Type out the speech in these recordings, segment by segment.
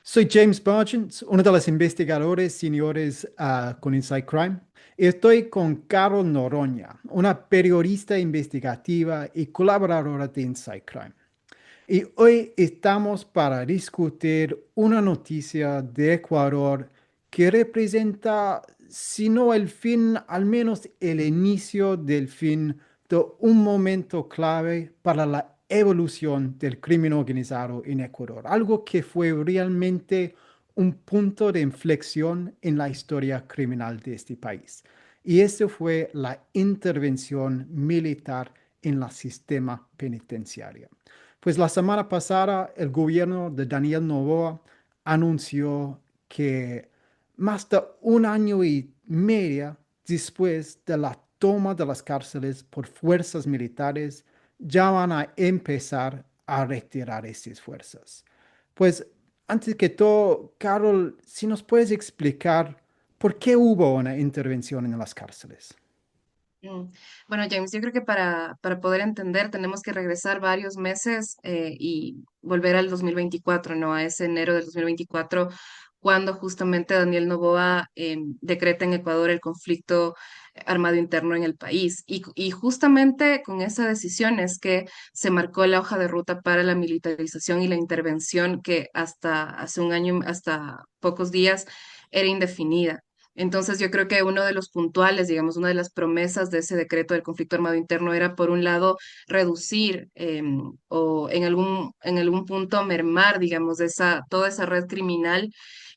Soy James Bargent, uno de los investigadores seniores con Insight Crime. Y estoy con Carol Noroña, una periodista investigativa y colaboradora de Insight Crime. Y hoy estamos para discutir una noticia de Ecuador que representa, si no el fin, al menos el inicio del fin de un momento clave para la evolución del crimen organizado en Ecuador. Algo que fue realmente un punto de inflexión en la historia criminal de este país. Y eso fue la intervención militar en el sistema penitenciario. Pues la semana pasada el gobierno de Daniel Noboa anunció que más de un año y medio después de la toma de las cárceles por fuerzas militares, ya van a empezar a retirar esas fuerzas. Pues antes que todo, Carol, si nos puedes explicar por qué hubo una intervención en las cárceles. Mm. Bueno, James, yo creo que para poder entender tenemos que regresar varios meses y volver al 2024, ¿no? A ese enero del 2024, cuando justamente Daniel Noboa decreta en Ecuador el conflicto armado interno en el país. Y justamente con esa decisión es que se marcó la hoja de ruta para la militarización y la intervención que hasta hace un año, hasta pocos días, era indefinida. Entonces yo creo que uno de los puntuales, digamos, una de las promesas de ese decreto del conflicto armado interno era, por un lado, reducir o en algún punto mermar, digamos, toda esa red criminal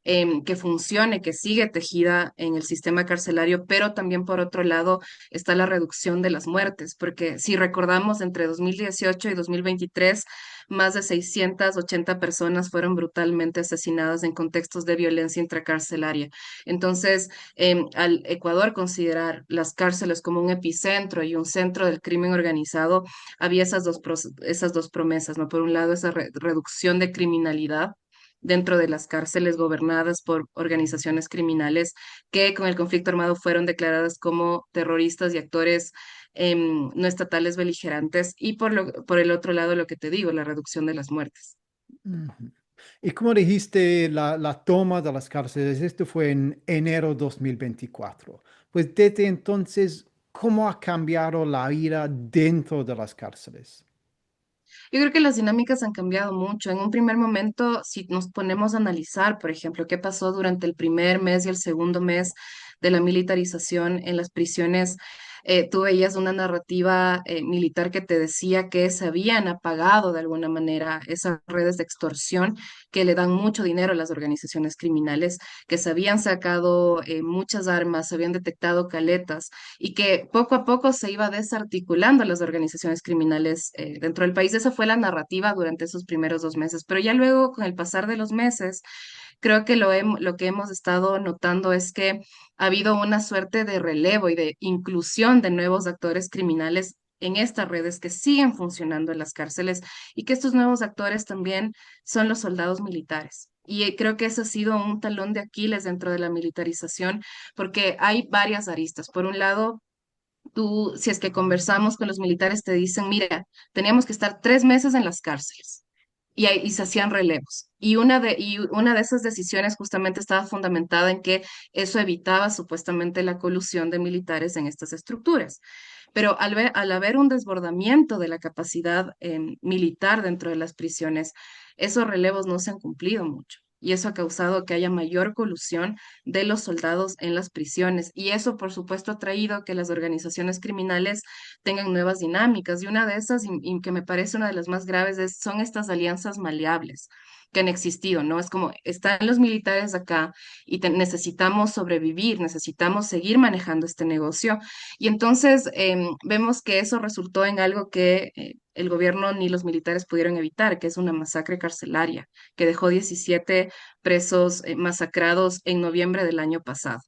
que funcione, que sigue tejida en el sistema carcelario, pero también, por otro lado, está la reducción de las muertes, porque si recordamos, entre 2018 y 2023, más de 680 personas fueron brutalmente asesinadas en contextos de violencia intracarcelaria. Entonces, al Ecuador considerar las cárceles como un epicentro y un centro del crimen organizado, había esas dos promesas, ¿no? Por un lado, esa reducción de criminalidad dentro de las cárceles gobernadas por organizaciones criminales que con el conflicto armado fueron declaradas como terroristas y actores no estatales beligerantes, y por el otro lado, lo que te digo, la reducción de las muertes. Ujú. Y como dijiste, la toma de las cárceles, esto fue en enero 2024. Pues desde entonces, ¿cómo ha cambiado la vida dentro de las cárceles? Yo creo que las dinámicas han cambiado mucho. En un primer momento, si nos ponemos a analizar, por ejemplo, qué pasó durante el primer mes y el segundo mes de la militarización en las prisiones, tú veías una narrativa militar que te decía que se habían apagado de alguna manera esas redes de extorsión que le dan mucho dinero a las organizaciones criminales, que se habían sacado muchas armas, se habían detectado caletas y que poco a poco se iba desarticulando las organizaciones criminales dentro del país. Esa fue la narrativa durante esos primeros 2 meses, pero ya luego, con el pasar de los meses, creo que lo que hemos estado notando es que ha habido una suerte de relevo y de inclusión de nuevos actores criminales en estas redes que siguen funcionando en las cárceles, y que estos nuevos actores también son los soldados militares. Y creo que ese ha sido un talón de Aquiles dentro de la militarización, porque hay varias aristas. Por un lado, tú, si es que conversamos con los militares, te dicen, mira, teníamos que estar 3 meses en las cárceles y se hacían relevos. Y una de esas decisiones justamente estaba fundamentada en que eso evitaba supuestamente la colusión de militares en estas estructuras. Pero al haber un desbordamiento de la capacidad militar dentro de las prisiones, esos relevos no se han cumplido mucho. Y eso ha causado que haya mayor colusión de los soldados en las prisiones. Y eso, por supuesto, ha traído que las organizaciones criminales tengan nuevas dinámicas. Y una de esas, y que me parece una de las más graves, son estas alianzas maleables que han existido, ¿no? Es como, están los militares acá y necesitamos sobrevivir, necesitamos seguir manejando este negocio. Y entonces vemos que eso resultó en algo que el gobierno ni los militares pudieron evitar, que es una masacre carcelaria, que dejó 17 presos masacrados en noviembre del año pasado.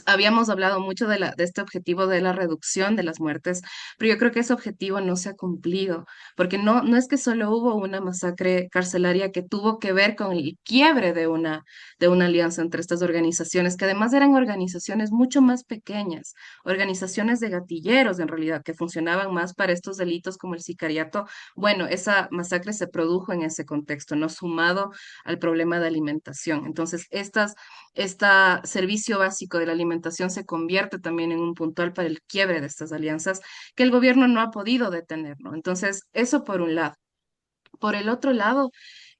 habíamos hablado mucho de este objetivo de la reducción de las muertes, pero yo creo que ese objetivo no se ha cumplido, porque no es que solo hubo una masacre carcelaria que tuvo que ver con el quiebre de una alianza entre estas organizaciones, que además eran organizaciones mucho más pequeñas, organizaciones de gatilleros en realidad, que funcionaban más para estos delitos como el sicariato. Bueno, esa masacre se produjo en ese contexto, no sumado al problema de alimentación. Entonces, este servicio básico de la alimentación se convierte también en un puntual para el quiebre de estas alianzas que el gobierno no ha podido detener, ¿no? Entonces, eso por un lado. Por el otro lado,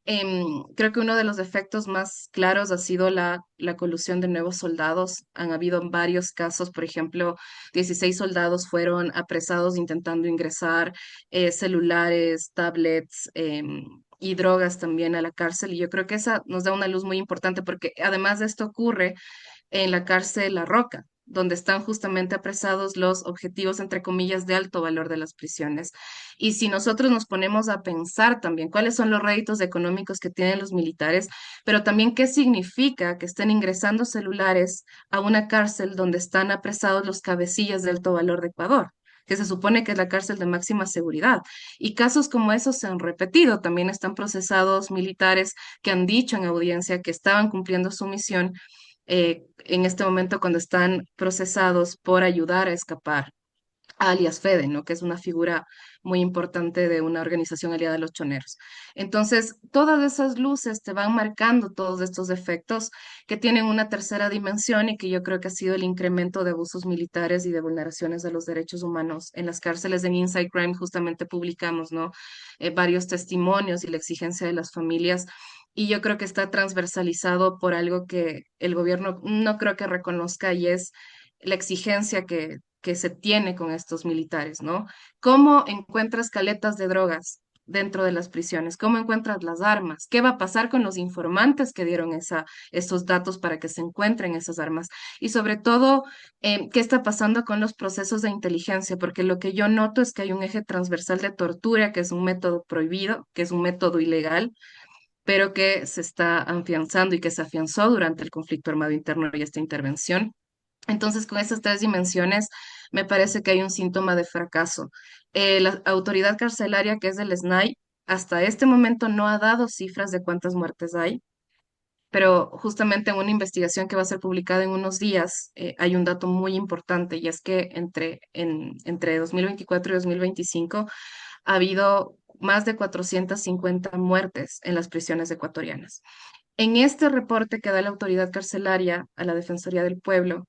creo que uno de los efectos más claros ha sido la colusión de nuevos soldados. Han habido varios casos, por ejemplo, 16 soldados fueron apresados intentando ingresar celulares, tablets. Y drogas también a la cárcel. Y yo creo que esa nos da una luz muy importante porque además de esto ocurre en la cárcel La Roca, donde están justamente apresados los objetivos, entre comillas, de alto valor de las prisiones. Y si nosotros nos ponemos a pensar también cuáles son los réditos económicos que tienen los militares, pero también qué significa que estén ingresando celulares a una cárcel donde están apresados los cabecillas de alto valor de Ecuador, que se supone que es la cárcel de máxima seguridad. Y casos como esos se han repetido. También están procesados militares que han dicho en audiencia que estaban cumpliendo su misión en este momento cuando están procesados por ayudar a escapar a alias Fede, ¿no? Que es una figura muy importante de una organización aliada a los choneros. Entonces, todas esas luces te van marcando todos estos efectos que tienen una tercera dimensión y que yo creo que ha sido el incremento de abusos militares y de vulneraciones de los derechos humanos en las cárceles. En Inside Crime justamente publicamos, ¿no? Varios testimonios y la exigencia de las familias. Y yo creo que está transversalizado por algo que el gobierno no creo que reconozca y es la exigencia que se tiene con estos militares, ¿no? ¿Cómo encuentras caletas de drogas dentro de las prisiones? ¿Cómo encuentras las armas? ¿Qué va a pasar con los informantes que dieron esos datos para que se encuentren esas armas? Y sobre todo, ¿qué está pasando con los procesos de inteligencia? Porque lo que yo noto es que hay un eje transversal de tortura, que es un método prohibido, que es un método ilegal, pero que se está afianzando y que se afianzó durante el conflicto armado interno y esta intervención. Entonces, con esas tres dimensiones, me parece que hay un síntoma de fracaso. La autoridad carcelaria, que es del SNAI, hasta este momento no ha dado cifras de cuántas muertes hay, pero justamente en una investigación que va a ser publicada en unos días, hay un dato muy importante y es que entre 2024 y 2025 ha habido más de 450 muertes en las prisiones ecuatorianas. En este reporte que da la autoridad carcelaria a la Defensoría del Pueblo,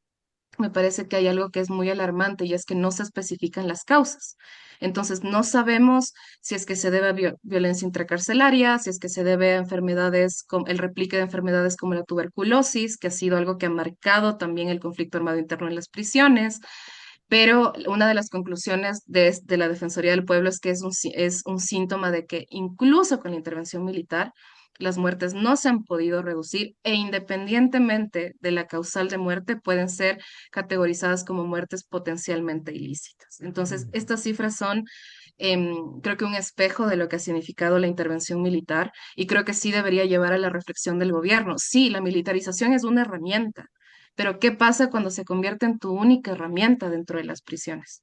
me parece que hay algo que es muy alarmante y es que no se especifican las causas. Entonces, no sabemos si es que se debe a violencia intracarcelaria, si es que se debe a enfermedades, como el replique de enfermedades como la tuberculosis, que ha sido algo que ha marcado también el conflicto armado interno en las prisiones. Pero una de las conclusiones de la Defensoría del Pueblo es que es un síntoma de que incluso con la intervención militar, las muertes no se han podido reducir e independientemente de la causal de muerte pueden ser categorizadas como muertes potencialmente ilícitas. Entonces, estas cifras son, creo que un espejo de lo que ha significado la intervención militar y creo que sí debería llevar a la reflexión del gobierno. Sí, la militarización es una herramienta, pero ¿qué pasa cuando se convierte en tu única herramienta dentro de las prisiones?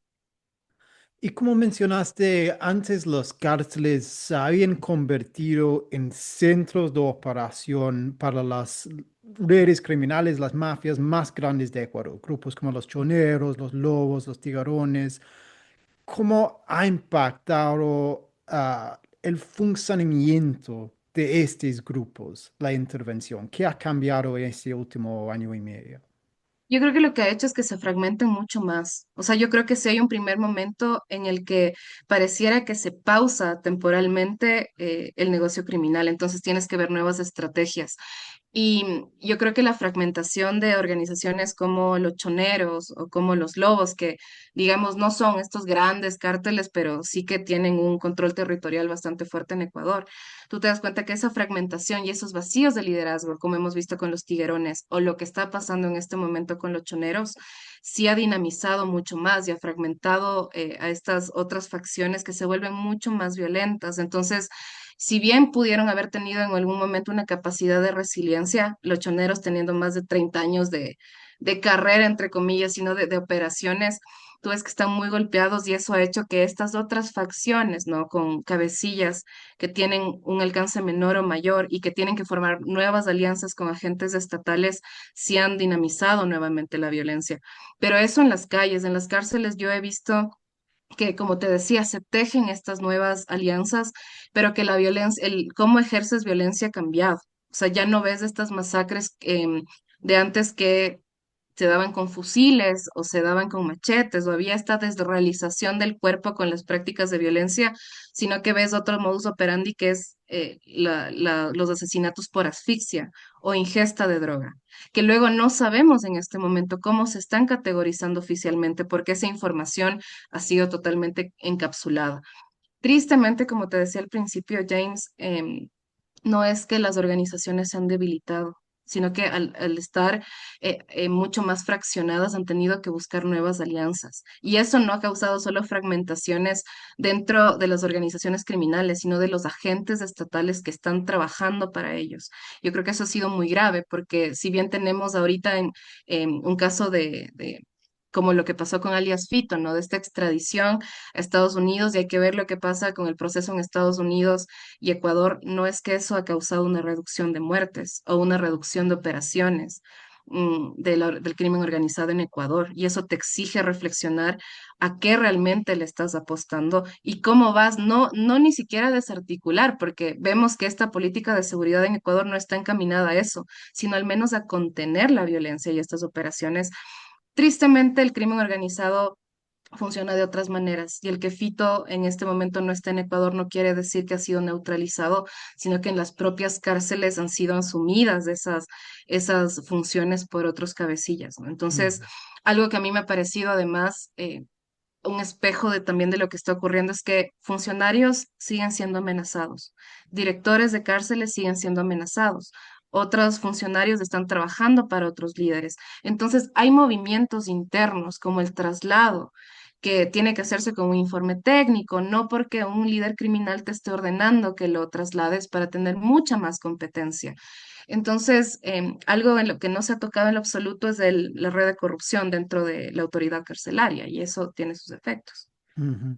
Y como mencionaste antes, las cárceles se habían convertido en centros de operación para las redes criminales, las mafias más grandes de Ecuador, grupos como los choneros, los lobos, los tiburones. ¿Cómo ha impactado el funcionamiento de estos grupos, la intervención? ¿Qué ha cambiado en este último año y medio? Yo creo que lo que ha hecho es que se fragmenten mucho más. O sea, yo creo que si hay un primer momento en el que pareciera que se pausa temporalmente el negocio criminal, entonces tienes que ver nuevas estrategias. Y yo creo que la fragmentación de organizaciones como los choneros o como los lobos, que digamos no son estos grandes cárteles, pero sí que tienen un control territorial bastante fuerte en Ecuador, tú te das cuenta que esa fragmentación y esos vacíos de liderazgo, como hemos visto con los tiguerones o lo que está pasando en este momento con los choneros, sí ha dinamizado mucho más y ha fragmentado a estas otras facciones que se vuelven mucho más violentas. Entonces, si bien pudieron haber tenido en algún momento una capacidad de resiliencia, los choneros teniendo más de 30 años de carrera, entre comillas, sino de operaciones, tú ves que están muy golpeados y eso ha hecho que estas otras facciones, ¿no? Con cabecillas que tienen un alcance menor o mayor y que tienen que formar nuevas alianzas con agentes estatales, sí han dinamizado nuevamente la violencia. Pero eso en las calles, en las cárceles, yo he visto que, como te decía, se tejen estas nuevas alianzas, pero que la violencia, el cómo ejerces violencia ha cambiado. O sea, ya no ves estas masacres de antes que se daban con fusiles o se daban con machetes o había esta desrealización del cuerpo con las prácticas de violencia, sino que ves otro modus operandi que es los asesinatos por asfixia o ingesta de droga, que luego no sabemos en este momento cómo se están categorizando oficialmente porque esa información ha sido totalmente encapsulada. Tristemente, como te decía al principio, James, no es que las organizaciones se han debilitado, sino que al estar mucho más fraccionadas han tenido que buscar nuevas alianzas. Y eso no ha causado solo fragmentaciones dentro de las organizaciones criminales, sino de los agentes estatales que están trabajando para ellos. Yo creo que eso ha sido muy grave, porque si bien tenemos ahorita en un caso como lo que pasó con alias Fito, ¿no? De esta extradición a Estados Unidos y hay que ver lo que pasa con el proceso en Estados Unidos y Ecuador, no es que eso ha causado una reducción de muertes o una reducción de operaciones del crimen organizado en Ecuador. Y eso te exige reflexionar a qué realmente le estás apostando y cómo vas, no ni siquiera a desarticular, porque vemos que esta política de seguridad en Ecuador no está encaminada a eso, sino al menos a contener la violencia y estas operaciones. Tristemente, el crimen organizado funciona de otras maneras. Y el que Fito en este momento no está en Ecuador no quiere decir que ha sido neutralizado, sino que en las propias cárceles han sido asumidas esas funciones por otros cabecillas, ¿no? Entonces, Ujú. algo que a mí me ha parecido además un espejo de también de lo que está ocurriendo es que funcionarios siguen siendo amenazados, directores de cárceles siguen siendo amenazados. Otros funcionarios están trabajando para otros líderes. Entonces, hay movimientos internos como el traslado que tiene que hacerse con un informe técnico, no porque un líder criminal te esté ordenando que lo traslades para tener mucha más competencia. Entonces, algo en lo que no se ha tocado en lo absoluto es la red de corrupción dentro de la autoridad carcelaria y eso tiene sus efectos. Ujú.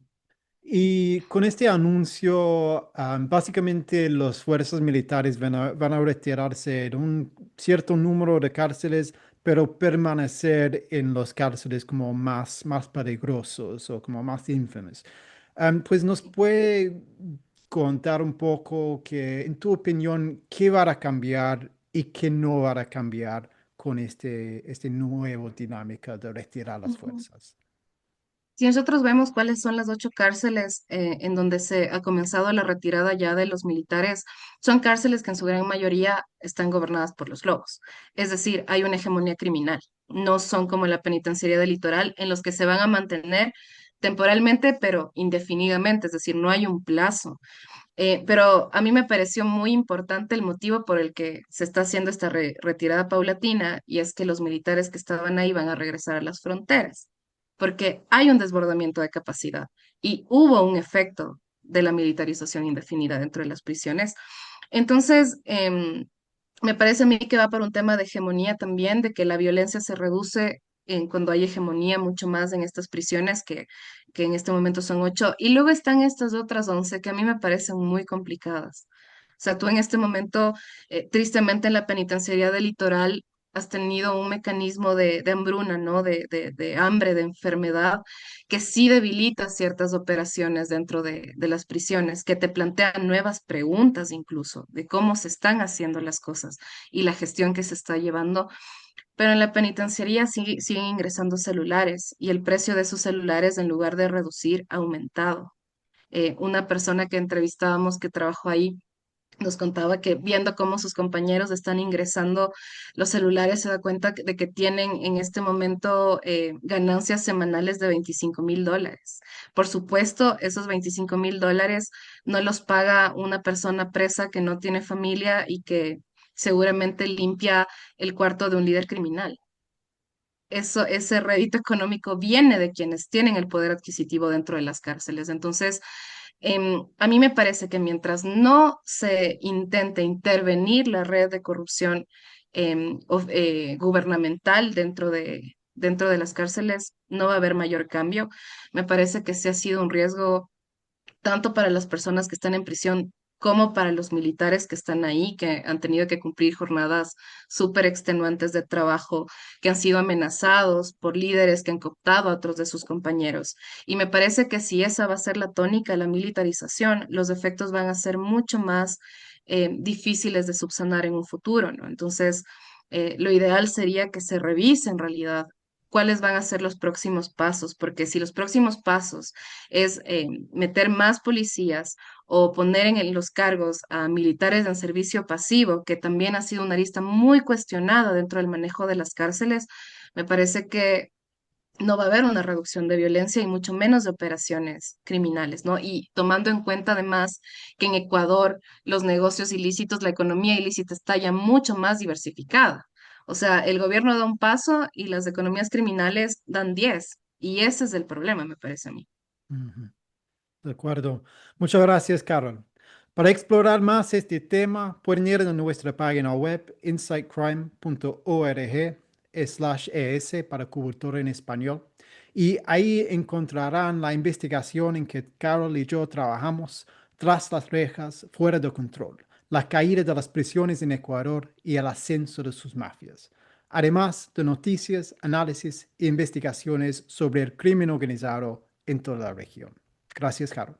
Y con este anuncio, básicamente las fuerzas militares van a retirarse de un cierto número de cárceles, pero permanecer en los cárceles como más peligrosos o como más ínfamos. Pues nos puede contar un poco que, en tu opinión, qué va a cambiar y qué no va a cambiar con este nuevo dinámica de retirar las Ujú. fuerzas. Si nosotros vemos cuáles son las 8 cárceles en donde se ha comenzado la retirada ya de los militares, son cárceles que en su gran mayoría están gobernadas por los lobos. Es decir, hay una hegemonía criminal. No son como la penitenciaría del litoral, en los que se van a mantener temporalmente, pero indefinidamente. Es decir, no hay un plazo. Pero a mí me pareció muy importante el motivo por el que se está haciendo esta retirada paulatina, y es que los militares que estaban ahí van a regresar a las fronteras, porque hay un desbordamiento de capacidad y hubo un efecto de la militarización indefinida dentro de las prisiones. Entonces, me parece a mí que va por un tema de hegemonía también, de que la violencia se reduce cuando hay hegemonía mucho más en estas prisiones que en este momento son 8. Y luego están estas otras 11 que a mí me parecen muy complicadas. O sea, tú en este momento, tristemente en la penitenciaría del litoral, has tenido un mecanismo de hambruna, ¿no? De hambre, de enfermedad, que sí debilita ciertas operaciones dentro de las prisiones, que te plantean nuevas preguntas incluso de cómo se están haciendo las cosas y la gestión que se está llevando. Pero en la penitenciaría siguen ingresando celulares y el precio de esos celulares, en lugar de reducir, ha aumentado. Una persona que entrevistábamos que trabajó ahí nos contaba que viendo cómo sus compañeros están ingresando los celulares, se da cuenta de que tienen en este momento ganancias semanales de $25,000. Por supuesto, esos $25,000 no los paga una persona presa que no tiene familia y que seguramente limpia el cuarto de un líder criminal. Ese rédito económico viene de quienes tienen el poder adquisitivo dentro de las cárceles. Entonces, a mí me parece que mientras no se intente intervenir la red de corrupción gubernamental dentro de las cárceles, no va a haber mayor cambio. Me parece que sí ha sido un riesgo tanto para las personas que están en prisión como para los militares que están ahí, que han tenido que cumplir jornadas súper extenuantes de trabajo, que han sido amenazados por líderes que han cooptado a otros de sus compañeros. Y me parece que si esa va a ser la tónica, la militarización, los efectos van a ser mucho más difíciles de subsanar en un futuro, ¿no? Entonces, lo ideal sería que se revise en realidad cuáles van a ser los próximos pasos, porque si los próximos pasos es meter más policías o poner los cargos a militares en servicio pasivo, que también ha sido una lista muy cuestionada dentro del manejo de las cárceles, me parece que no va a haber una reducción de violencia y mucho menos de operaciones criminales, ¿no? Y tomando en cuenta además que en Ecuador los negocios ilícitos, la economía ilícita está ya mucho más diversificada. O sea, el gobierno da un paso y las economías criminales dan 10. Y ese es el problema, me parece a mí. Ujú. De acuerdo. Muchas gracias, Carol. Para explorar más este tema, pueden ir a nuestra página web insightcrime.org/es para cobertura en español. Y ahí encontrarán la investigación en que Carol y yo trabajamos tras las rejas, fuera de control, la caída de las prisiones en Ecuador y el ascenso de sus mafias. Además de noticias, análisis e investigaciones sobre el crimen organizado en toda la región. Gracias, Caro.